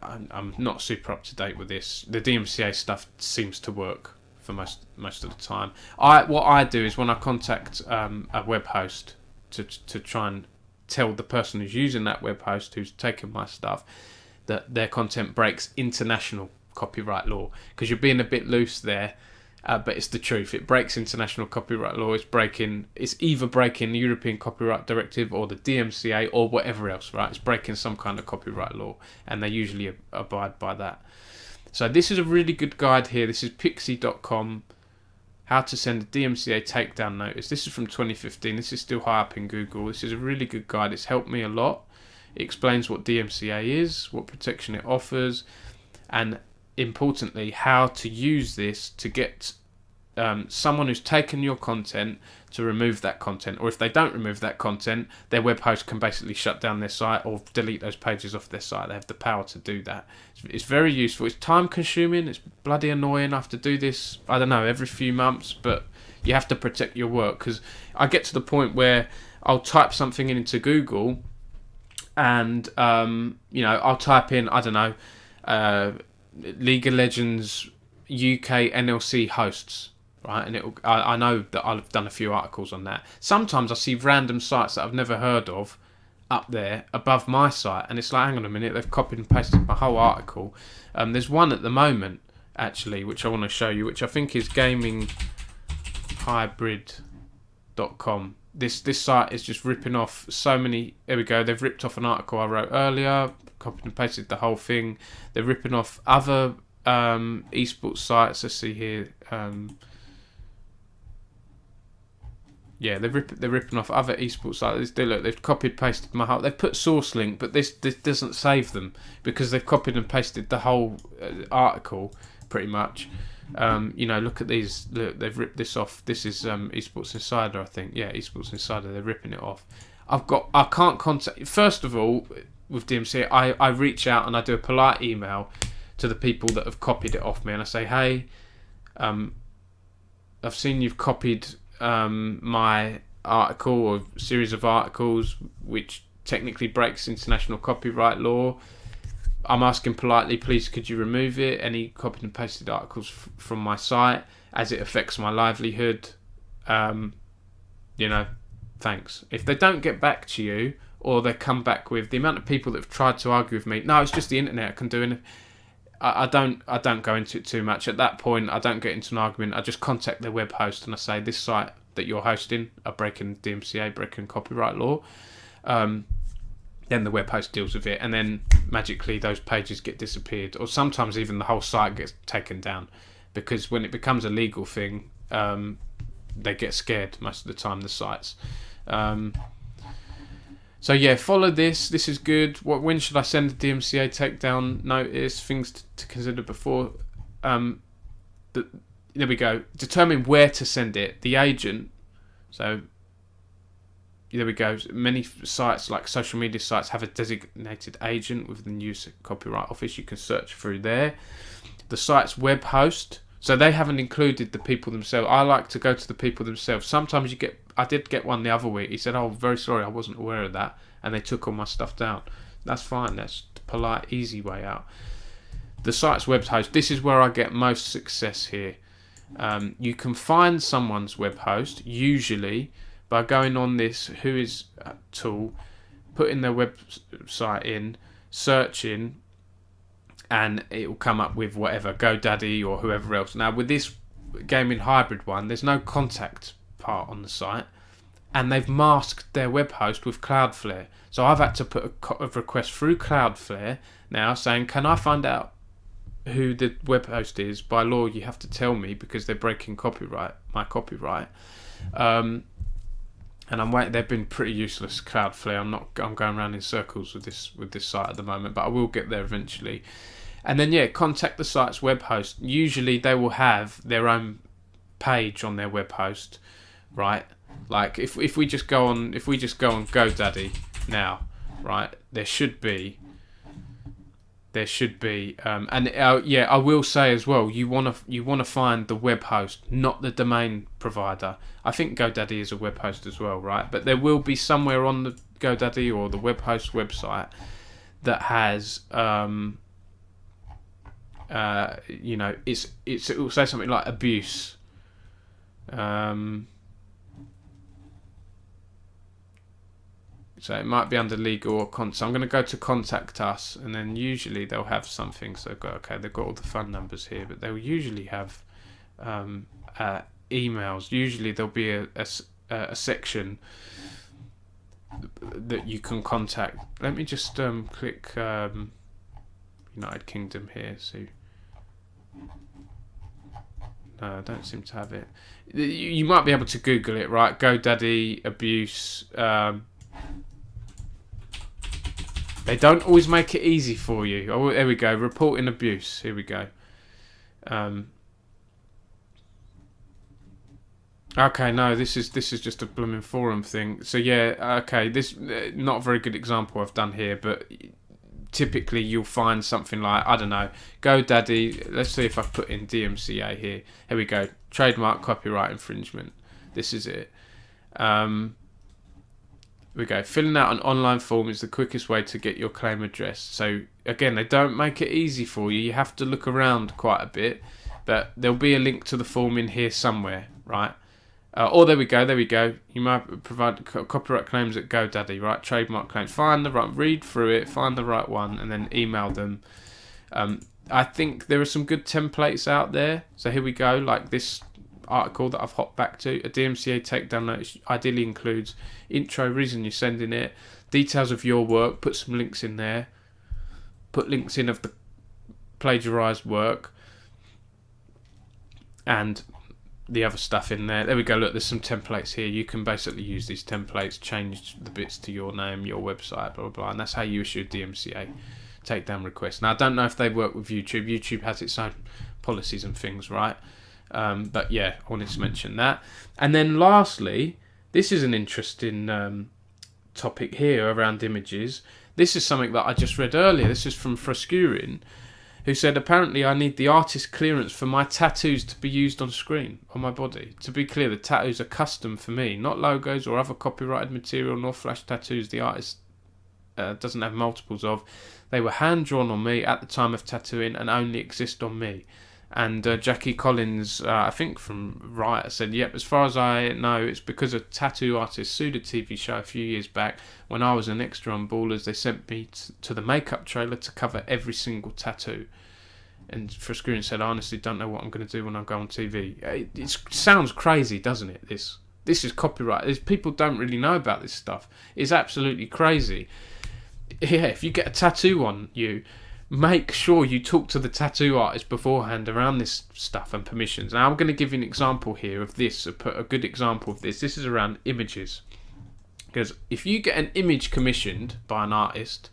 I'm not super up to date with this. The DMCA stuff seems to work for most of the time. What I do is when I contact a web host to try and tell the person who's using that web host, who's taken my stuff, that their content breaks international copyright law, because you're being a bit loose there, but it's the truth. It breaks international copyright law. It's either breaking the European Copyright Directive or the DMCA or whatever else, right? It's breaking some kind of copyright law, and they usually abide by that. So this is a really good guide here. This is pixie.com, how to send a DMCA takedown notice. This is from 2015. This is still high up in Google. This is a really good guide. It's helped me a lot. It explains what DMCA is, what protection it offers, and importantly, how to use this to get someone who's taken your content to remove that content. Or if they don't remove that content, their web host can basically shut down their site or delete those pages off their site. They have the power to do that. It's very useful. It's time consuming. It's bloody annoying. I have to do this, I don't know, every few months, but you have to protect your work, because I get to the point where I'll type something into Google and I'll type in, I don't know, League of Legends UK NLC hosts, right? And I know that I've done a few articles on that. Sometimes I see random sites that I've never heard of up there above my site, and it's like, hang on a minute, they've copied and pasted my whole article. There's one at the moment, actually, which I want to show you, which I think is gaminghybrid.com. This site is just ripping off so many. There we go. They've ripped off an article I wrote earlier, copied and pasted the whole thing. They're ripping off other esports sites. Let's see here. yeah, they're ripping off other esports sites. They've copied pasted my whole. They've put source link, but this doesn't save them because they've copied and pasted the whole article pretty much. Look at these. Look, they've ripped this off. This is Esports Insider, I think. Yeah, Esports Insider. They're ripping it off. I can't contact. First of all, with DMCA, I reach out and I do a polite email to the people that have copied it off me, and I say, hey, I've seen you've copied my article or series of articles which technically breaks international copyright law. I'm asking politely, please could you remove it, any copied and pasted articles from my site, as it affects my livelihood. Thanks. If they don't get back to you, or they come back with the amount of people that have tried to argue with me, no, it's just the internet, I can do anything. I don't go into it too much. At that point, I don't get into an argument. I just contact their web host and I say, this site that you're hosting are breaking DMCA, breaking copyright law. Then the web host deals with it, and then magically those pages get disappeared, or sometimes even the whole site gets taken down, because when it becomes a legal thing, they get scared most of the time, the sites. So yeah, follow this. This is good. When should I send the DMCA takedown notice? Things to consider before. There we go. Determine where to send it. The agent. So there we go. Many sites, like social media sites, have a designated agent within the US Copyright Office. You can search through there. The site's web host. So they haven't included the people themselves. I like to go to the people themselves. Sometimes I did get one the other week. He said, oh, very sorry, I wasn't aware of that. And they took all my stuff down. That's fine. That's the polite, easy way out. The site's web host. This is where I get most success here. You can find someone's web host, usually, by going on this Whois tool, putting their website in, searching, and it will come up with whatever, GoDaddy or whoever else. Now, with this gaming hybrid one, there's no contact part on the site, and they've masked their web host with Cloudflare. So I've had to put a request through Cloudflare now saying, can I find out who the web host is? By law, you have to tell me because they're breaking my copyright. And I'm waiting. They've been pretty useless, Cloudflare. I'm going around in circles with this site at the moment, but I will get there eventually. And then contact the site's web host. Usually they will have their own page on their web host, right? Like if we just go on GoDaddy now, right? There should be. I will say as well, you want to find the web host, not the domain provider. I think GoDaddy is a web host as well, right? But there will be somewhere on the GoDaddy or the web host website that has, it will say something like abuse. So it might be under legal or so I'm going to go to contact us, and then usually they'll have something. So they've got all the phone numbers here, but they'll usually have emails. Usually there'll be a section that you can contact. Let me just click United Kingdom here. So no, I don't seem to have it. You might be able to Google it, right? GoDaddy abuse. They don't always make it easy for you. Oh, there we go. Reporting abuse. Here we go. Okay, no, this is just a blooming forum thing. So okay, this not a very good example I've done here, but typically you'll find something like, I don't know, GoDaddy. Let's see if I put in DMCA here. Here we go. Trademark copyright infringement. This is it. We go. Filling out an online form is the quickest way to get your claim addressed. So again, they don't make it easy for you. You have to look around quite a bit, but there'll be a link to the form in here somewhere, right? There we go. You might provide copyright claims at GoDaddy, right? Trademark claims. Read through it, find the right one, and then email them. I think there are some good templates out there. So here we go. Like this article that I've hopped back to, a DMCA takedown notice ideally includes intro, reason you're sending it, details of your work, put some links in there, put links in of the plagiarized work, and the other stuff in there. There we go. Look, there's some templates here. You can basically use these templates, change the bits to your name, your website, blah blah blah, and that's how you issue a DMCA takedown request. Now I don't know if they work with YouTube. YouTube has its own policies and things, right? But yeah, I wanted to mention that. And then lastly, this is an interesting topic here around images. This is something that I just read earlier. This is from Frascurin, who said, apparently I need the artist clearance for my tattoos to be used on screen on my body. To be clear, the tattoos are custom for me, not logos or other copyrighted material, nor flash tattoos the artist doesn't have multiples of. They were hand-drawn on me at the time of tattooing and only exist on me. And Jackie Collins, I think from Riot, said, yep, as far as I know, it's because a tattoo artist sued a TV show a few years back. When I was an extra on Ballers, they sent me to the makeup trailer to cover every single tattoo. And Frascurin said, I honestly don't know what I'm going to do when I go on TV. It sounds crazy, doesn't it, this? This is copyright. People don't really know about this stuff. It's absolutely crazy. Yeah, if you get a tattoo on you, make sure you talk to the tattoo artist beforehand around this stuff and permissions. Now I'm going to give you an example here of this, a good example of this. This is around images. Because if you get an image commissioned by an artist,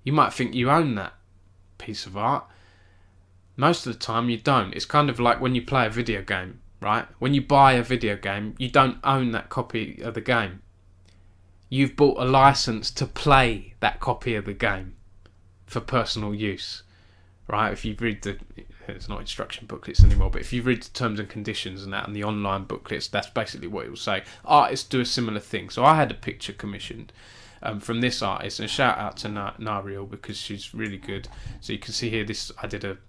you might think you own that piece of art. Most of the time you don't. It's kind of like when you play a video game, right? When you buy a video game, you don't own that copy of the game. You've bought a license to play that copy of the game for personal use, right? If you read it's not instruction booklets anymore, but if you read the terms and conditions and that and the online booklets, that's basically what it will say. Artists do a similar thing. So I had a picture commissioned from this artist, and shout out to Nariel because she's really good. So you can see here, I did a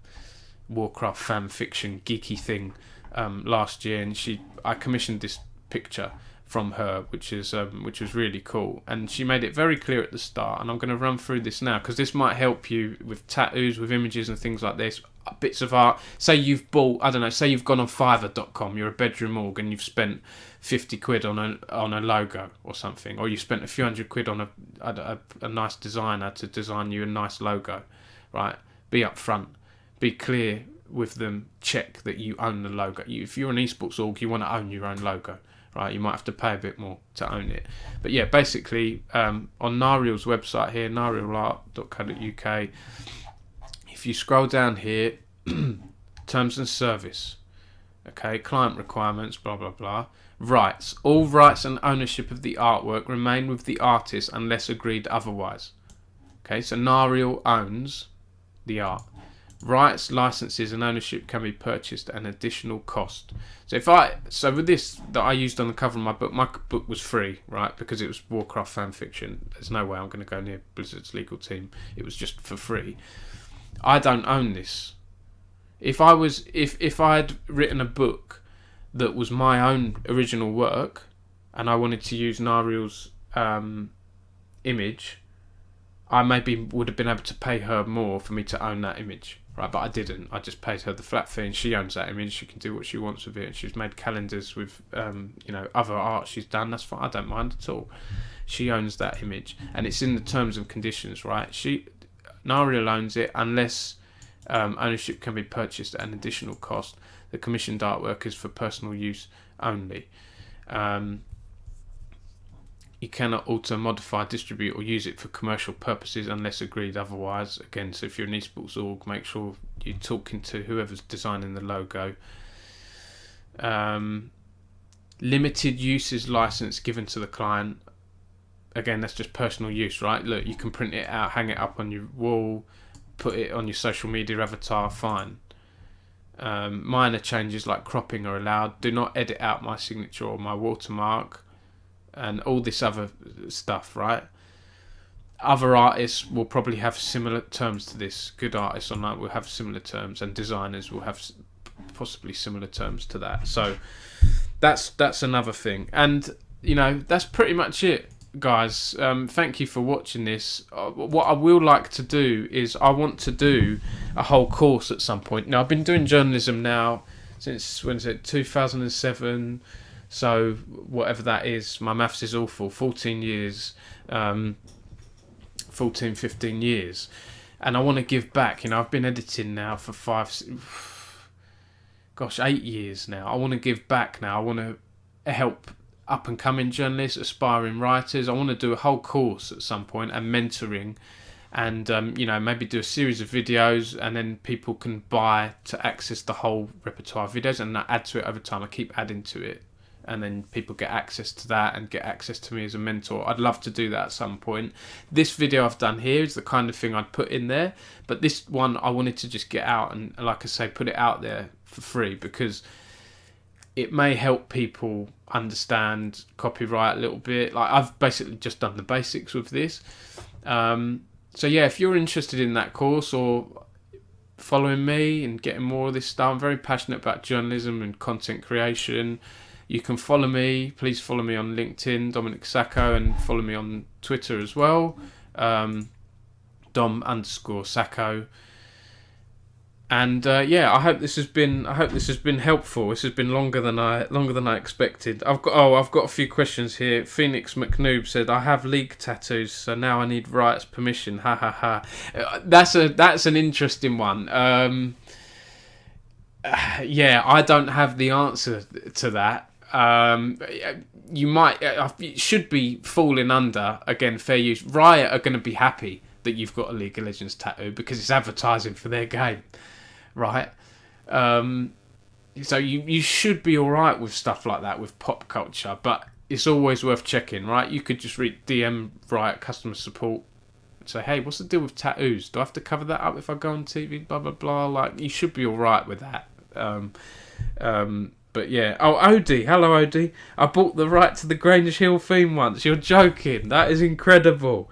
Warcraft fan fiction geeky thing last year, and I commissioned this picture from her, which was really cool, and she made it very clear at the start, and I'm going to run through this now because this might help you with tattoos, with images and things like this. Bits of art, say you've bought, I don't know, say you've gone on Fiverr.com, you're a bedroom org and you've spent 50 quid on a logo or something, or you spent a few £100 on a nice designer to design you a nice logo, right? Be upfront, be clear with them, check that you own the logo. If you're an esports org, you want to own your own logo, right? You might have to pay a bit more to own it. But yeah, basically, on Nariel's website here, narielart.co.uk, if you scroll down here, terms and service, okay, client requirements, blah, blah, blah, rights. All rights and ownership of the artwork remain with the artist unless agreed otherwise. Okay, so Nariel owns the art. Rights, licenses and ownership can be purchased at an additional cost. So with this that I used on the cover of my book was free, right? Because it was Warcraft fan fiction. There's no way I'm going to go near Blizzard's legal team. It was just for free. I don't own this. If I had written a book that was my own original work and I wanted to use Nariel's image, I maybe would have been able to pay her more for me to own that image, right? But I didn't. I just paid her the flat fee, and she owns that image. She can do what she wants with it. And she's made calendars with, other art she's done. That's fine. I don't mind at all. She owns that image, and it's in the terms and conditions, right? Nariel owns it unless ownership can be purchased at an additional cost. The commissioned artwork is for personal use only. You cannot alter, modify, distribute or use it for commercial purposes unless agreed otherwise. Again, so if you're an esports org, make sure you're talking to whoever's designing the logo. Limited uses license given to the client. Again, that's just personal use, right? Look, you can print it out, hang it up on your wall, put it on your social media avatar, fine. Minor changes like cropping are allowed. Do not edit out my signature or my watermark. And all this other stuff, right? Other artists will probably have similar terms to this. Good artists online will have similar terms, and designers will have possibly similar terms to that. So that's another thing. And that's pretty much it, guys. Thank you for watching this. What I will like to do is I want to do a whole course at some point. Now I've been doing journalism now since 2007. So whatever that is, my maths is awful, 14 years, 15 years. And I want to give back. I've been editing now for 8 years now. I want to give back now. I want to help up and coming journalists, aspiring writers. I want to do a whole course at some point and mentoring, and maybe do a series of videos, and then people can buy to access the whole repertoire of videos, and I add to it over time. I keep adding to it, and then people get access to that and get access to me as a mentor. I'd love to do that at some point. This video I've done here is the kind of thing I'd put in there, but this one I wanted to just get out and, like I say, put it out there for free, because it may help people understand copyright a little bit. Like, I've basically just done the basics with this. So yeah, if you're interested in that course or following me and getting more of this stuff, I'm very passionate about journalism and content creation. You can follow me. Please follow me on LinkedIn, Dominic Sacco, and follow me on Twitter as well, Dom_Sacco. And I hope this has been helpful. This has been longer than I expected. I've got a few questions here. Phoenix McNoob said, "I have league tattoos, so now I need Riot's permission." Ha ha ha. That's an interesting one. I don't have the answer to that. You might, it should be falling under, again, fair use. Riot are going to be happy that you've got a League of Legends tattoo because it's advertising for their game, right? So you should be alright with stuff like that, with pop culture, but it's always worth checking, right? You could just DM Riot customer support and say, "Hey, what's the deal with tattoos? Do I have to cover that up if I go on TV? Blah blah blah." Like, you should be alright with that. But yeah. Oh, Odie. Hello, Odie. I bought the right to the Grange Hill theme once. You're joking. That is incredible.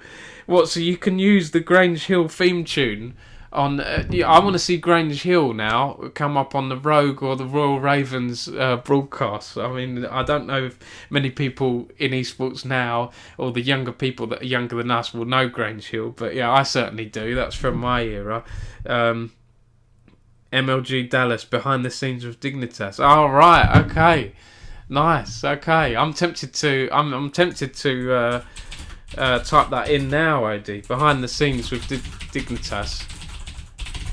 What, so you can use the Grange Hill theme tune on... I want to see Grange Hill now come up on the Rogue or the Royal Ravens broadcast. I mean, I don't know if many people in esports now, or the younger people that are younger than us, will know Grange Hill. But yeah, I certainly do. That's from my era. MLG Dallas, behind the scenes with Dignitas. Oh, right, okay, nice, okay. I'm tempted to type that in now, OD. Behind the scenes with Dignitas.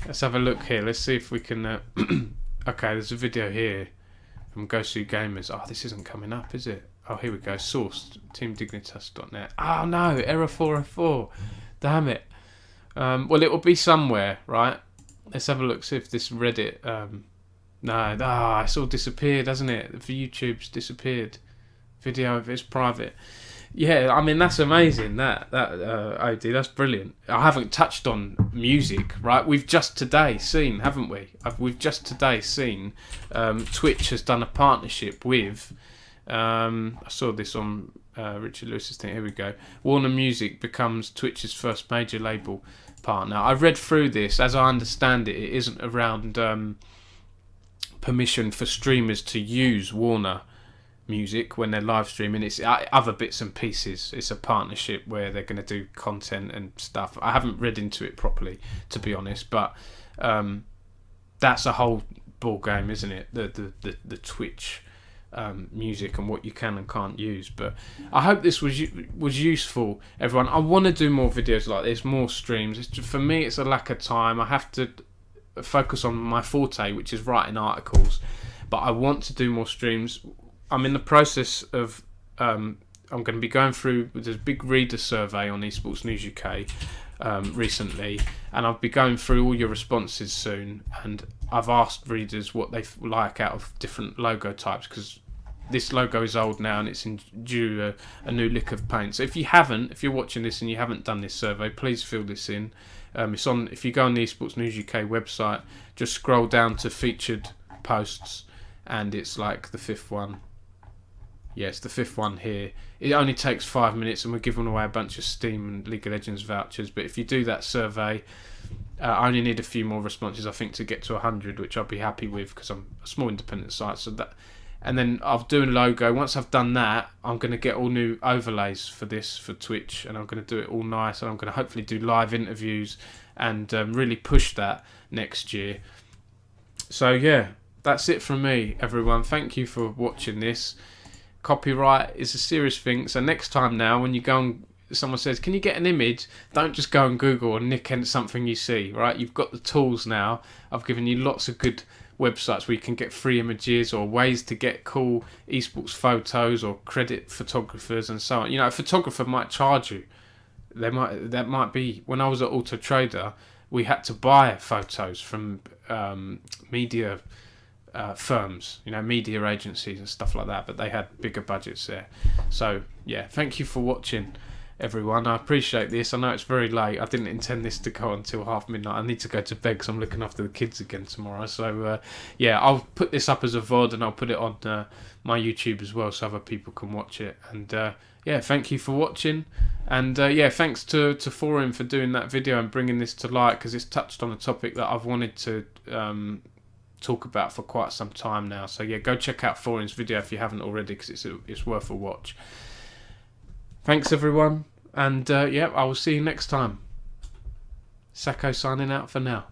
Let's have a look here. Let's see if we can. Okay, there's a video here from Gosu Gamers. Oh, this isn't coming up, is it? Oh, here we go. Sourced teamdignitas.net. Oh no, error 404. Damn it. Well, it will be somewhere, right? Let's have a look, see if this Reddit... it's all disappeared, hasn't it? For YouTube's disappeared. Video of it's private. Yeah, I mean, that's amazing, that OD, that's brilliant. I haven't touched on music, right? We've just today seen, haven't we? We've just today seen Twitch has done a partnership with... I saw this on Richard Lewis's thing. Here we go. Warner Music becomes Twitch's first major label partner. I've read through this. As I understand it, it isn't around permission for streamers to use Warner Music when they're live streaming. It's other bits and pieces. It's a partnership where they're going to do content and stuff. I haven't read into it properly, to be honest, but that's a whole ball game, isn't it? The Twitch music and what you can and can't use. But I hope this was useful, everyone. I want to do more videos like this, more streams. For me, it's a lack of time. I have to focus on my forte, which is writing articles, but I want to do more streams. I'm in the process of I'm going to be going through, there's a big reader survey on Esports News UK recently, and I'll be going through all your responses soon, and I've asked readers what they like out of different logo types, because this logo is old now and it's due a new lick of paint. So if you're watching this and you haven't done this survey, please fill this in. It's on, if you go on the Esports News UK website, just scroll down to featured posts, and it's like the fifth one. Yes, the fifth one here. It only takes 5 minutes, and we're giving away a bunch of Steam and League of Legends vouchers. But if you do that survey, I only need a few more responses, I think, to get to 100, which I'll be happy with, because I'm a small independent site. So that, and then I'll do a logo. Once I've done that, I'm going to get all new overlays for this for Twitch, and I'm going to do it all nice. And I'm going to hopefully do live interviews and really push that next year. So yeah, that's it from me, everyone. Thank you for watching this. Copyright is a serious thing, so next time now when you go on someone says, can you get an image? Don't just go and Google or nick in something you see, right? You've got the tools now. I've given you lots of good websites where you can get free images or ways to get cool esports photos or credit photographers and so on. You know, a photographer might charge you. That might be, when I was at Auto Trader, we had to buy photos from media firms, you know, media agencies and stuff like that, but they had bigger budgets there. So yeah, thank you for watching, everyone. I appreciate this. I know it's very late. I didn't intend this to go until half midnight. I need to go to bed because I'm looking after the kids again tomorrow. So yeah, I'll put this up as a VOD and I'll put it on my YouTube as well so other people can watch it. And yeah, thank you for watching. And yeah, thanks to Forum for doing that video and bringing this to light, because it's touched on a topic that I've wanted to talk about for quite some time now. So yeah, go check out Forum's video if you haven't already, because it's worth a watch. Thanks everyone, and yeah, I will see you next time. Sacco signing out for now.